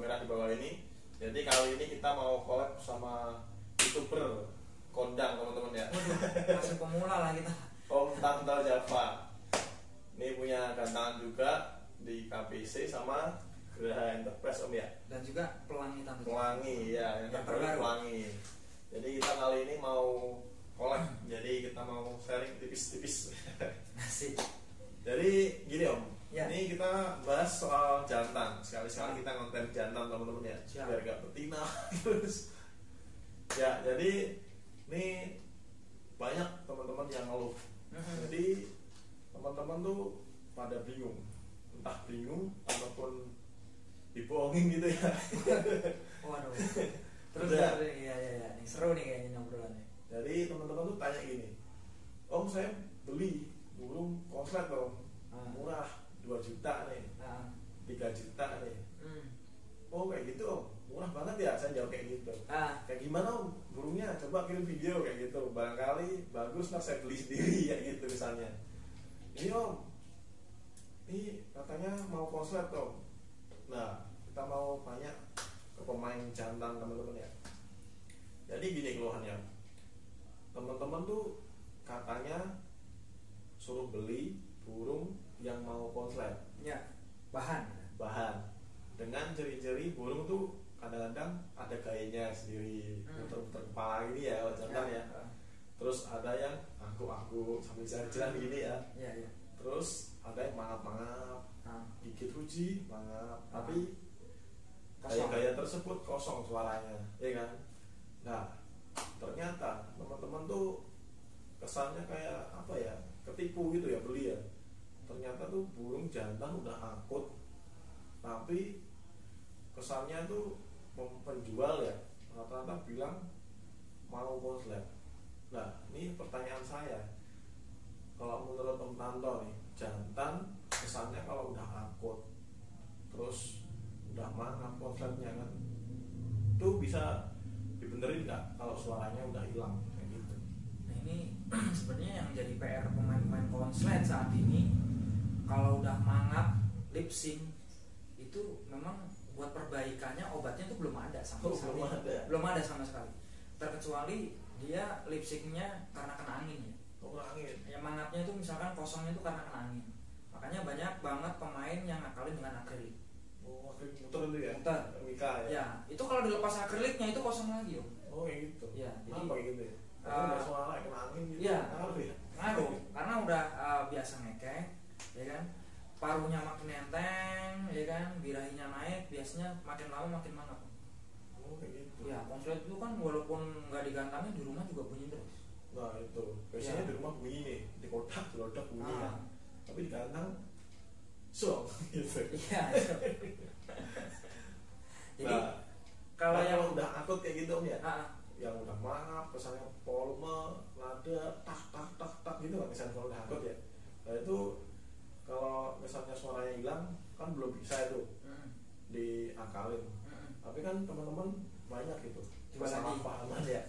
merah di bawah ini. Jadi kali ini kita mau collab sama YouTuber kondang teman-teman ya. Waduh, masih pemula lah kita. Om Tantau Java. Ini punya gantangan juga di KPC sama Geraha Enterprise Om ya. Dan juga pelangi Tantau. Pelangi ya, yang terbaru pelangi. Jadi kita kali ini mau collab. Jadi kita mau sharing tipis-tipis. Asik. Jadi gini Om, ya. Ini kita bahas soal jantan. Sekali-sekali kita konten jantan teman-teman ya. Siap. Biar gak betina terus. Ya, jadi ini banyak teman-teman yang ngeluh. Jadi teman-teman tuh pada bingung, entah bingung ataupun dibohongin gitu ya. Waduh. Terus ya. Iya. Ini seru nih kayaknya obrolannya. Jadi teman-teman tuh tanya gini, Om saya beli burung konslet Om, murah 2 juta nih, 3 juta nih. Oh kayak gitu Om, murah banget ya. Saya jawab kayak gitu. Kayak gimana Om burungnya? Coba kirim video kayak gitu. Barangkali bagus lah saya beli sendiri kayak gitu misalnya. Ini Om, ini katanya mau konslet Om. Nah kita mau tanya ke pemain jantan teman-teman ya. Jadi gini keluhannya, teman-teman tuh katanya suruh beli burung yang mau konslet. Ya, bahan Dengan ciri-ciri burung tuh kadang-kadang ada gayanya sendiri, muter-muter kepala gini ya kalau jantan ya. Terus ada yang angkuk-angkuk sambil jalan-jalan gini ya. Terus ada yang mangap-mangap, gigit ruji, mangap, tapi gaya-gaya tersebut kosong suaranya, ya kan? Nah, ternyata teman-teman tuh kesannya kayak apa ya? Ketipu gitu ya beli ya. Ternyata tuh burung jantan udah angkut, tapi kesannya tuh penjual ya rata-rata bilang mau konslet. Nah, ini pertanyaan saya. Kalau menurut Om Tanto nih, jantan kesannya kalau udah angkut, terus udah mangap konsletnya kan, itu bisa dibenerin nggak kalau suaranya udah hilang kayak gitu? Nah ini sebenarnya yang jadi PR pemain-pemain konslet saat ini, kalau udah mangap, lip sync itu memang buat perbaikannya obatnya tuh belum ada sama sekali. Belum ada sama sekali. Terkecuali dia lip syncnya karena kena angin ya. Angin. Yang mangapnya itu misalkan kosongnya itu karena kena angin. Makanya banyak banget pemain yang ngakalin dengan akrilik. Akrilik muter itu ya? Muter. Mika ya? Ya, itu kalau dilepas akriliknya itu kosong lagi Om. Oh kayak gitu? Ya, jadi apa gitu ya? Udah suara kena angin gitu? Iya, Ngaruh ya? ngaruh, karena udah biasa ngekek, ya kan? Paruhnya makin enteng, ya kan? Birahinya naik, biasanya makin lama makin mangap. Oh kayak gitu? Ya, konslet itu kan walaupun nggak digantangin di rumah juga bunyi terus. Nah itu, biasanya di rumah bunyi nih, di kotak, jelodak bunyi kan. Tapi di kandang song gitu. Iya. Jadi nah, kalau yang udah akut kayak gitu Om ya, yang udah mangap, kesannya volume, nada, tak gitu kan, misalnya kalau udah akut ya. Nah itu kalau misalnya suaranya hilang kan belum bisa itu diakalin. Tapi kan teman-teman banyak gitu kesalahpahaman ya.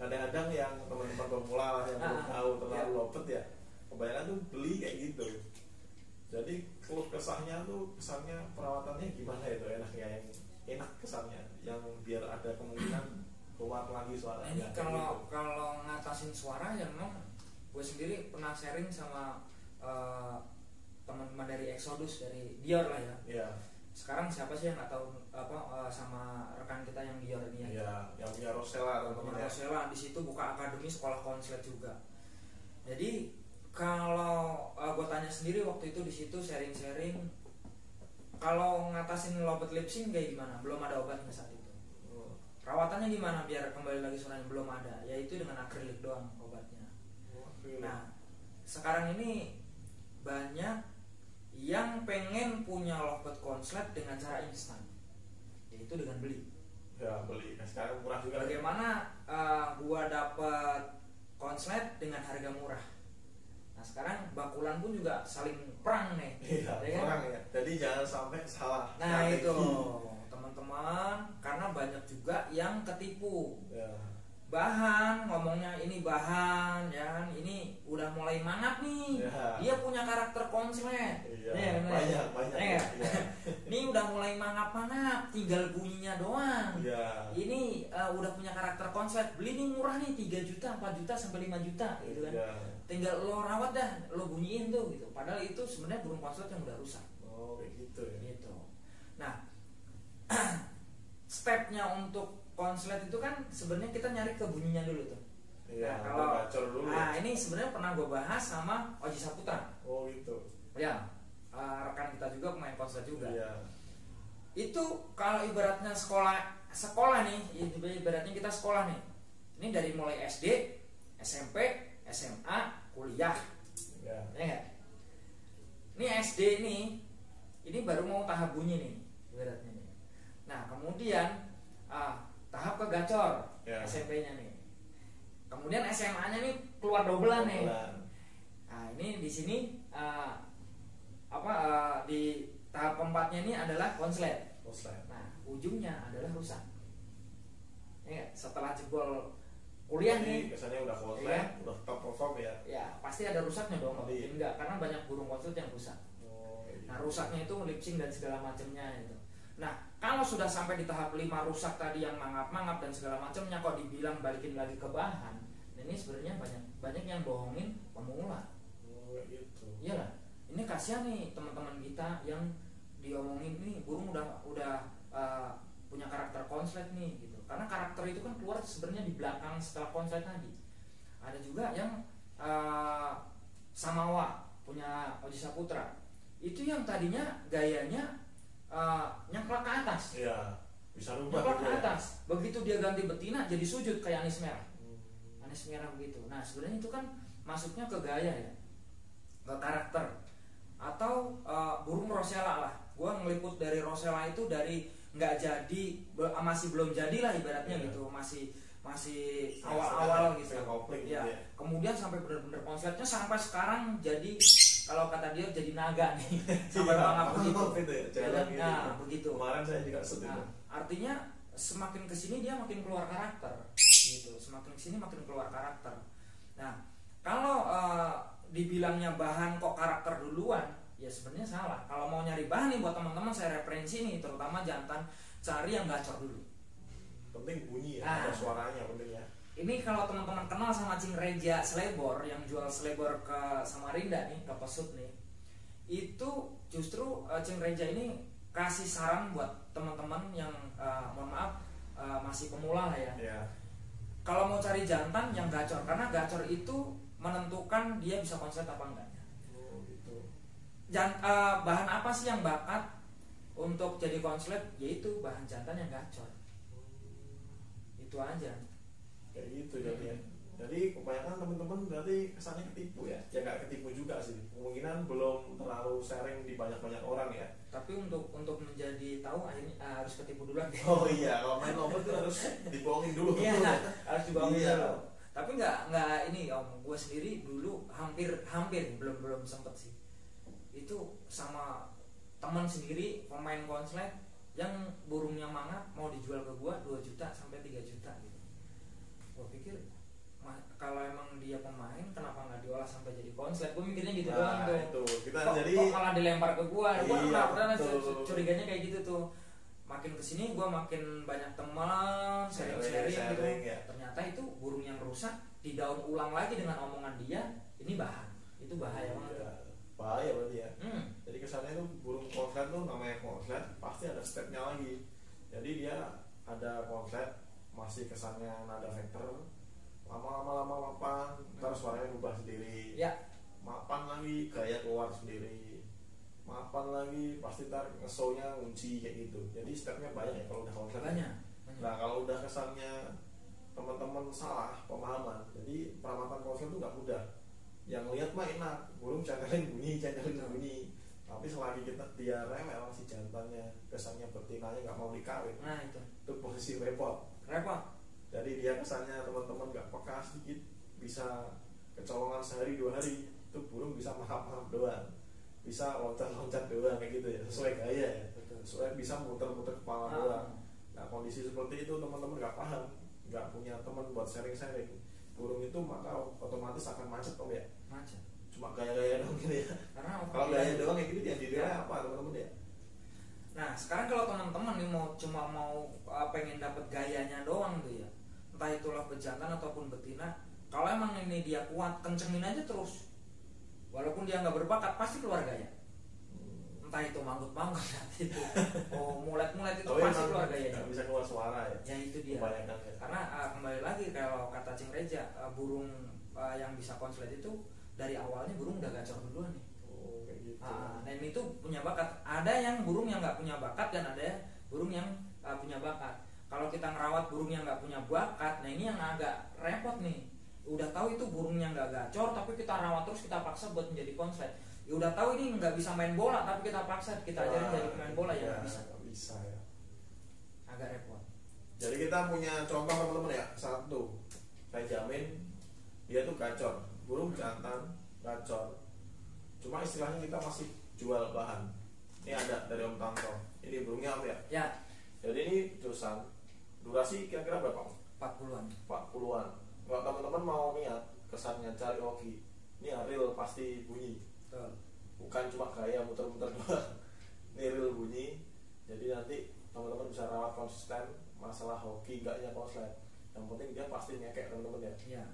Kadang-kadang yang teman-teman pemula yang belum tahu terlalu lopet ya, kebanyakan tuh beli kayak gitu. Jadi keluh kesahnya tuh kesannya perawatannya gimana itu enaknya, yang enak kesannya, yang biar ada kemungkinan keluar lagi suaranya. Ini kalau ngatasin suara ya memang gue sendiri pernah sharing sama teman-teman dari Exodus, dari Dior lah ya. Iya. Sekarang siapa sih yang nggak tahu sama rekan kita yang Dior ini ya? Iya, yang punya Rosella teman-teman ya. Rosella di situ buka akademi sekolah konslet juga. Jadi kalau gue tanya sendiri waktu itu di situ sharing-sharing, kalau ngatasin lobet lip sync kayak gimana? Belum ada obatnya saat itu. Perawatannya gimana biar kembali lagi suaranya? Belum ada, yaitu dengan akrilik doang obatnya. Nah, sekarang ini banyak yang pengen punya lovebird konslet dengan cara instan, yaitu dengan beli. Ya beli, sekarang murah juga. Bagaimana gua dapat konslet dengan harga murah? Nah sekarang bakulan pun juga saling perang nih. Iya, ya kan? perang ya. Jadi jangan sampai salah. Nah itu teman-teman, karena banyak juga yang ketipu. Ya. bahan, ngomongnya ini bahan, ya kan, ini udah mulai mangap nih, dia punya karakter konslet, banyak, ya. Ini udah mulai mangap, tinggal bunyinya doang, ini udah punya karakter konslet, beli nih murah nih 3 juta, 4 juta sampai 5 juta, gitu kan, tinggal lo rawat dah, lo bunyiin tuh, gitu. Padahal itu sebenarnya burung konslet yang udah rusak. Oh, kayak gitu ya. Gitu. Nah, stepnya untuk konslet itu kan sebenarnya kita nyari ke bunyinya dulu tuh. Iya, nah, kalau gacor dulu. Ini sebenarnya pernah gue bahas sama Oji Saputra. Oh gitu. Ya, rekan kita juga pemain konslet juga. Iya. Itu kalau ibaratnya sekolah nih, ibaratnya kita sekolah nih. Ini dari mulai SD, SMP, SMA, kuliah. Iya. Ya nggak? Ini SD ini baru mau tahap bunyi nih, ibaratnya nih. Nah, kemudian tahap ke gacor, SMP-nya nih. Kemudian SMA-nya nih keluar dobelan nih. Nah, ini di sini di tahap keempatnya ini adalah konslet. Nah, ujungnya adalah rusak. Ya, setelah jebol kuliah nih, biasanya udah konslet, udah top perform ya. Ya, pasti ada rusaknya dong. Mungkin enggak, karena banyak burung konslet yang rusak. Nah, rusaknya itu lip sync dan segala macamnya itu. Nah, kalau sudah sampai di tahap 5 rusak tadi yang mangap-mangap dan segala macamnya, kok dibilang balikin lagi ke bahan, ini sebenarnya banyak yang bohongin pemula. Oh gitu. Iyalah, ini kasihan nih teman-teman kita yang diomongin nih burung udah punya karakter konslet nih gitu. Karena karakter itu kan keluar sebenarnya di belakang setelah konslet tadi. Ada juga yang Samawa punya Oji Saputra. Itu yang tadinya gayanya nyangklak ke atas. Iya, bisa rubah. Nyangklak ke atas. Begitu dia ganti betina jadi sujud kayak Anis Merah. Anis Merah begitu. Nah, sebenarnya itu kan masuknya ke gaya ya. Ke karakter. Atau burung Rosella lah. Gua ngeliput dari Rosella itu dari nggak jadi, masih belum jadilah ibaratnya gitu. Masih awal-awal gitu. Ya. Kemudian sampai benar-benar konsepnya sampai sekarang jadi, kalau kata dia jadi naga nih. Sampai mangap begitu. Nah, begitu. Kemarin saya juga sedih. Artinya semakin kesini dia makin keluar karakter gitu. Semakin kesini makin keluar karakter. Nah, kalau dibilangnya bahan kok karakter duluan, ya sebenarnya salah. Kalau mau nyari bahan nih buat teman-teman, saya referensi nih, terutama jantan, cari yang gacor dulu. Penting bunyi ya, ada suaranya penting ya. Ini kalau teman-teman kenal sama Cing Reja Slebor yang jual Slebor ke Samarinda nih, ke Pesut nih, itu justru Cing Reja ini kasih saran buat teman-teman yang mohon maaf masih pemula lah ya. Kalau mau cari jantan yang gacor, karena gacor itu menentukan dia bisa konslet apa enggaknya. Oh gitu. Bahan apa sih yang bakat untuk jadi konslet? Yaitu bahan jantan yang gacor. Itu aja. Kayak gitu jadinya. Jadi kebanyakan teman-teman berarti kesannya ketipu ya. Ya nggak ketipu juga sih. Kemungkinan belum terlalu sharing di banyak-banyak orang ya. Tapi untuk menjadi tahu akhirnya harus ketipu duluan. Oh iya, kalau main obat itu harus dibohongin dulu. Iya, harus dibohongin dulu. Tapi nggak ini om, gue sendiri dulu hampir belum sempet sih. Itu sama teman sendiri pemain konslet yang burungnya mangap mau dijual ke gue 2 juta sampai 3 juta gitu. Gue pikir kalau emang dia pemain kenapa nggak diolah sampai jadi konslet? Gue mikirnya gitu doang tuh. Itu kita kok malah dilempar ke gue. Gue pernah curiganya kayak gitu tuh. Makin kesini gue makin banyak teman sharing gitu. Ya. Ternyata itu burung yang rusak didaur ulang lagi dengan omongan dia. Ini bahan. Itu bahaya banget. Bahaya berarti ya. Jadi kesannya itu burung konslet tuh namanya konslet pasti ada stepnya lagi. Jadi dia ada konslet masih kesannya nada vector, lama-lama mapan, ntar suaranya berubah sendiri. Mapan lagi gaya keluar sendiri. Mapan lagi pasti ntar nge-show-nya ngunci kayak gitu. Jadi stepnya banyak ya kalau udah konslet. Banyak. Nah kalau udah kesannya teman-teman salah pemahaman, jadi perawatan konslet itu nggak mudah. Yang lihat mah enak, burung cantelin bunyi. Tapi selagi dia rewel si jantannya, kesannya betinanya nggak mau dikawin. Nah itu posisi repot. Jadi dia kesannya teman-teman nggak peka sedikit, bisa kecolongan sehari 2 hari, itu burung bisa mahap-mahap doang, bisa loncat-loncat doang kayak gitu ya, sesuai gaya ya, sesuai bisa muter-muter kepala doang. Nah kondisi seperti itu teman-teman nggak paham, nggak punya teman buat sharing-sharing burung itu, maka otomatis akan macet Om ya. Macet. Cuma gaya-gaya doang gitu ya. Karena kalau gaya doang kayak gini yang dilihat apa teman-teman ya. Nah sekarang kalau teman-teman nih mau pengen dapet gayanya doang tuh ya, entah itulah bejantan ataupun betina, kalau emang ini dia kuat, kencengin aja terus. Walaupun dia nggak berbakat pasti keluar gaya. Entah itu manggut-manggut itu, mulet-mulet itu pasti keluar gayanya. Nggak bisa keluar suara ya. Ya itu dia. Ya. Karena kembali lagi kalau kata Cing Reja, burung yang bisa konslet itu dari awalnya burung udah gacor duluan nih. Oh kayak gitu. Dan itu punya bakat. Ada yang burung yang nggak punya bakat dan ada burung yang punya bakat. Kalau kita ngerawat burung yang nggak punya bakat, nah ini yang agak repot nih. Udah tahu itu burungnya nggak gacor, tapi kita rawat terus, kita paksa buat menjadi konslet. Ya udah tahu ini nggak bisa main bola, tapi kita paksa, kita ajarin jadi main bola ya nggak bisa. Nggak bisa ya. Agak repot. Jadi kita punya contoh teman-teman ya, satu, saya jamin dia tuh gacor, burung jantan gacor. Cuma istilahnya kita masih jual bahan. Ini ada dari Om Tanto. Ini burungnya Om ya. Ya. Jadi ini dosan. Durasi kira-kira berapa Om? 40-an. 40-an. Kalau teman-teman mau niat kesannya cari hoki, ini real pasti bunyi. Betul. Bukan cuma gaya muter-muter doang. Ini real bunyi. Jadi nanti teman-teman bisa rawat konsisten. Masalah hoki enggaknya konslet, yang penting dia pasti ngekek teman-teman ya. Iya.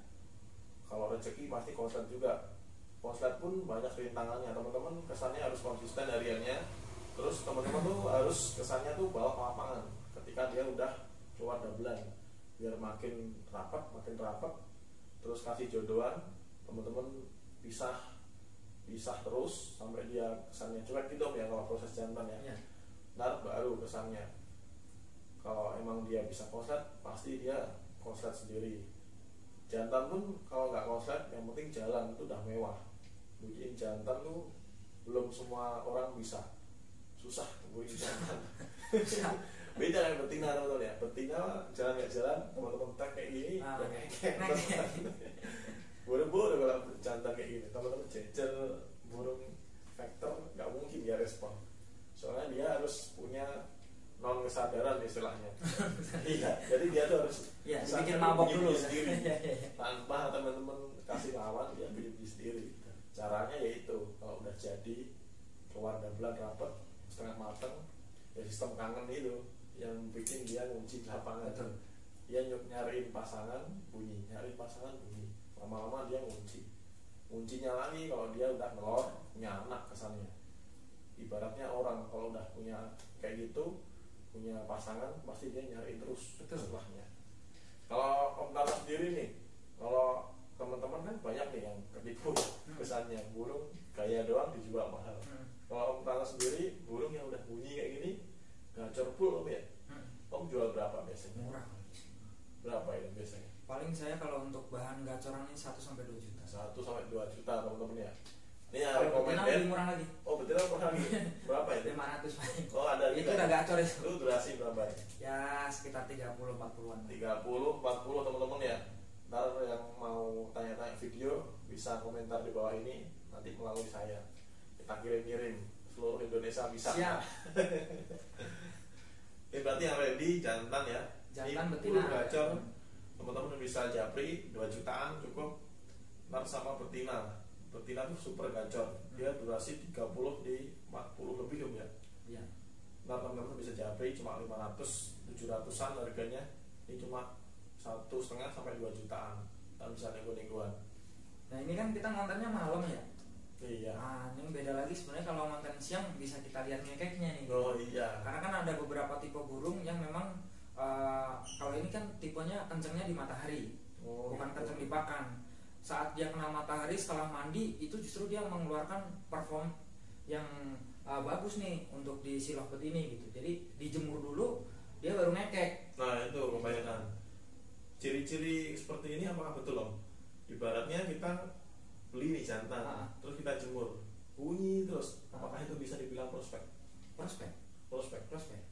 Kalau rezeki pasti konslet juga. Konslet pun banyak rintangannya teman-teman. Kesannya harus konsisten hariannya. Terus teman-teman tuh harus kesannya tuh bawa ke lapangan ketika dia udah keluar dabelan, biar makin rapat. Terus kasih jodohan, teman-teman pisah terus sampai dia kesannya cuek gitu ya kalau proses jantan ya. Ntar baru kesannya. Kalau emang dia bisa konslet, pasti dia konslet sendiri. Jantan pun kalau nggak konslet, yang penting jalan itu udah mewah. Bikin jantan tuh belum semua orang bisa. Susah bikin jantan. Beda kayak betina teman-teman ya. Betina jalan nggak jalan, teman-teman tag kayak gini, ya kayak buru-buru kalau jantan kayak gini. Teman-teman jejer burung vector nggak mungkin dia respon. Soalnya dia harus punya non kesadaran istilahnya. Iya, jadi dia tuh harus bikin mabok dulu sendiri. Tanpa teman-teman kasih lawan, dia bikin sendiri. Caranya yaitu kalau udah jadi keluar dabelan rapat setengah mateng, ya sistem kangen itu yang bikin dia ngunci di lapangan. Dia nyariin pasangan bunyi, lama-lama dia nguncinya lagi kalau dia udah nelor, punya anak kesannya. Ibaratnya orang kalau udah punya kayak gitu, punya pasangan pasti dia nyariin terus setelahnya. Kalau Om Tara sendiri nih, kalau teman-teman kan banyak nih yang ketipu kesannya burung gaya doang dijual mahal. Kalau Om Tara sendiri burung yang udah bunyi kayak gini gacor full Om ya. Om jual berapa biasanya? Murah. Berapa itu biasanya? Paling saya kalau untuk bahan gacoran ini 1-2 juta. 1-2 juta teman-teman ya. Ini ya kalau betina lebih murah lagi. Oh betina murah lagi. Berapa itu? 500 paling. Oh ada itu udah gacor itu. Itu durasi berapa ya? Ya sekitar 30-40-an. 30-40 teman-teman ya. Ntar yang mau tanya-tanya video bisa komentar di bawah ini, nanti melalui saya kita kirim-kirim seluruh Indonesia bisa. Siap. Ini berarti yang ready jantan ya. Jantan ini betina gacor. Teman-teman bisa japri 2 jutaan cukup. Ntar sama betina tuh super gacor. Dia durasi 30 di 40 lebih Om ya. Iya. Ntar teman-teman bisa japri cuma 500-700an harganya. Ini cuma 1,5 sampai 2 jutaan. Ntar bisa nego-negoan. Nah ini kan kita ngontennya malam ya. Iya. Nah ini beda lagi sebenarnya kalau ngonten siang bisa kita lihat ngekeknya nih. Oh iya. Karena kan ada beberapa tipe burung yang memang kalau ini kan tipenya kencengnya di matahari, bukan kenceng di pakan. Saat dia kena matahari setelah mandi itu justru dia mengeluarkan perform yang bagus nih untuk di si lovebird ini gitu. Jadi dijemur dulu dia baru ngekek. Nah itu kebanyakan. Ciri-ciri seperti ini apakah betul Om? Ibaratnya kita beli nih jantan, terus kita jemur, bunyi terus. Apakah itu bisa dibilang prospek? Prospek.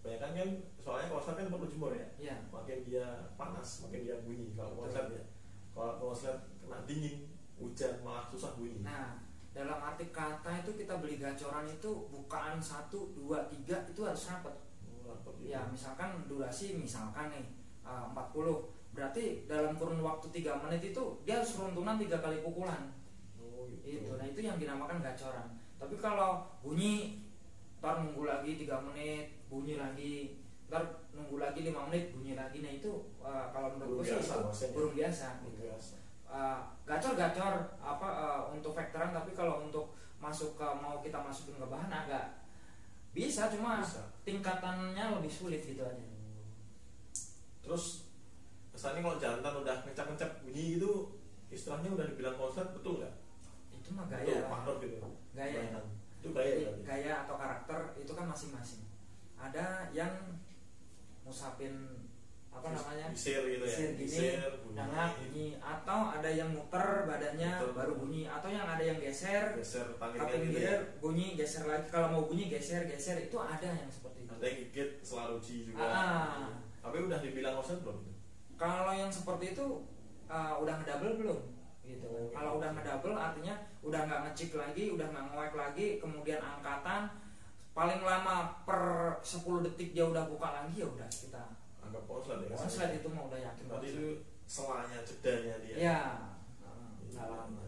Banyak kan soalnya konslet kan perlu jemur ya. Iya. Makin dia panas, makin dia bunyi. Kalau konslet ya. Kalau konslet kena dingin, hujan malah susah bunyi. Nah, dalam arti kata itu kita beli gacoran itu bukaan 1, 2, 3 itu harus rapet. Ya misalkan durasi misalkan nih 40 berarti dalam kurun waktu 3 menit itu dia harus runtunan 3 kali pukulan. Itu, nah itu yang dinamakan gacoran. Tapi kalau bunyi, ntar nunggu lagi 3 menit, bunyi lagi, ntar nunggu lagi 5 menit, bunyi lagi, nah itu kalau menurut gue sih burung biasa. Gacor untuk vektoran, tapi kalau untuk masuk ke mau kita masukin ke bahan agak bisa, cuma tingkatannya lebih sulit gitu aja. Terus kesannya kalau jantan udah ngecap-ngecap bunyi gitu, istilahnya udah dibilang konslet, betul nggak? Itu mah gaya, gitu. Gaya. Itu gaya. Gaya atau karakter itu kan masing-masing. Ada yang ngusapin bisir gitu ya, gini, nangap bunyi, atau ada yang muter badannya baru bunyi, atau yang ada yang geser tapi bunyi, geser lagi, kalau mau bunyi geser, itu ada yang seperti itu. Ada yang gigit selaruji juga. Tapi udah dibilang konslet belum? Kalau yang seperti itu udah ngedouble belum? Gitu. Kalau udah ngedouble artinya udah nggak ngecik lagi, udah nggak nge-wipe lagi, kemudian angkatan paling lama per 10 detik dia udah buka lagi, ya udah kita anggap konslet ya. Konslet itu mah udah yakin. Tadi itu selanya, jedanya dia. Ya. Lama.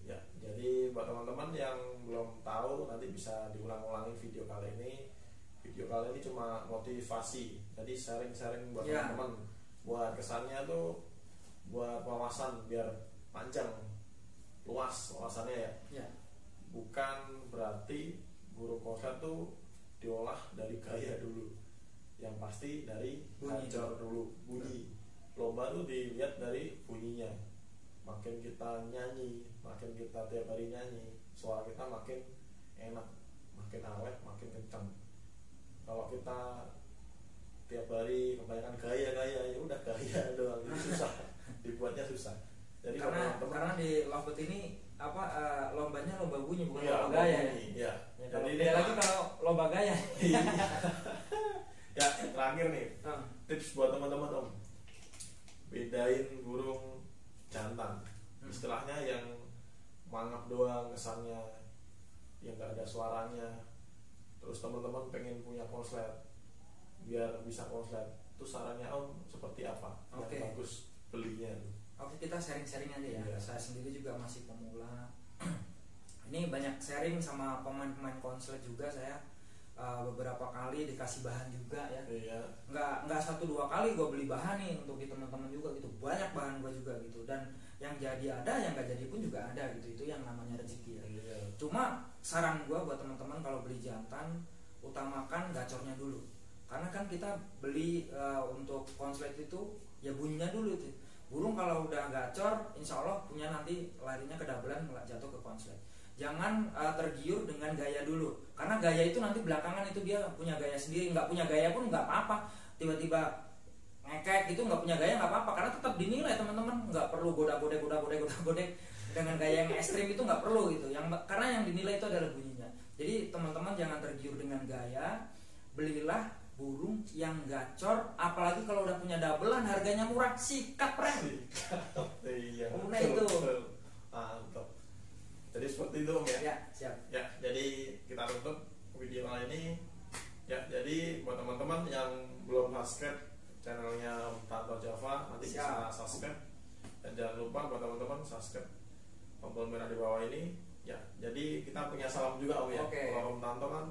Ya, jadi buat teman-teman yang belum tahu nanti bisa diulang-ulangi video kali ini. Video kali ini cuma motivasi. Jadi sharing-sharing buat teman-teman. Buat kesannya tuh buat wawasan biar panjang, luas wawasannya ya. Bukan berarti burung konslet tuh diolah dari gaya dulu, yang pasti dari gacor dulu, bunyi. Lomba tuh dilihat dari bunyinya. Makin kita nyanyi, makin kita tiap hari nyanyi, suara kita makin enak, makin awet, makin kencang. Kalau kita tiap hari kebanyakan gaya ya udah gaya doang, itu susah. Dibuatnya susah. Jadi karena di Lovebird ini lombanya lomba bunyi, bukan lomba gaya. Ya. Jadi dia lagi kalau lomba gaya. Ya, terakhir nih, tips buat teman-teman Om, bedain burung jantan. Istilahnya yang mangap doang kesannya, yang nggak ada suaranya. Terus teman-teman pengen punya konslet, biar bisa konslet, itu sarannya Om seperti apa? Yang bagus belinya. Oke, kita sharing-sharing aja ya. Saya sendiri juga masih pemula. Ini banyak sharing sama pemain-pemain konslet juga saya. Beberapa kali dikasih bahan juga ya. Nggak 1-2 kali gue beli bahan nih untuk di teman-teman juga gitu. Banyak bahan gue juga gitu. Dan yang jadi ada, yang nggak jadi pun juga ada gitu. Itu yang namanya rezeki ya. Cuma saran gue buat teman-teman kalau beli jantan, utamakan gacornya dulu. Karena kan kita beli untuk konslet itu ya bunyinya dulu itu. Burung kalau udah gacor, insya Allah punya nanti larinya kedabelan jatuh ke konslet. Jangan tergiur dengan gaya dulu, karena gaya itu nanti belakangan itu dia punya gaya sendiri. Nggak punya gaya pun nggak apa-apa, tiba-tiba ngekek gitu nggak punya gaya nggak apa-apa, karena tetap dinilai teman-teman. Nggak perlu goda-godek dengan gaya yang ekstrim, itu nggak perlu gitu. Karena yang dinilai itu adalah bunyinya. Jadi teman-teman jangan tergiur dengan gaya, belilah burung yang gacor, apalagi kalau udah punya dabelan, harganya murah, sikat rem. Iya. Itu. Mantap. Jadi seperti itu Om ya. Ya, siap. Ya, jadi kita tutup video kali ini. Ya, jadi buat teman-teman yang belum subscribe channelnya Om Tanto Java, nanti bisa subscribe. Dan jangan lupa buat teman-teman subscribe tombol merah di bawah ini. Ya, jadi kita punya salam juga Om ya. Kalau Om Tanto kan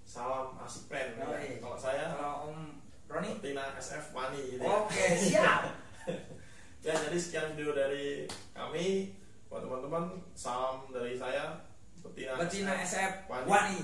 salam asik pen. Ya. Kalau saya, kalau Om Roni, betina SF Wani. Gitu siap. Ya, jadi sekian video dari kami. Buat teman-teman, salam dari saya, betina SF Wani.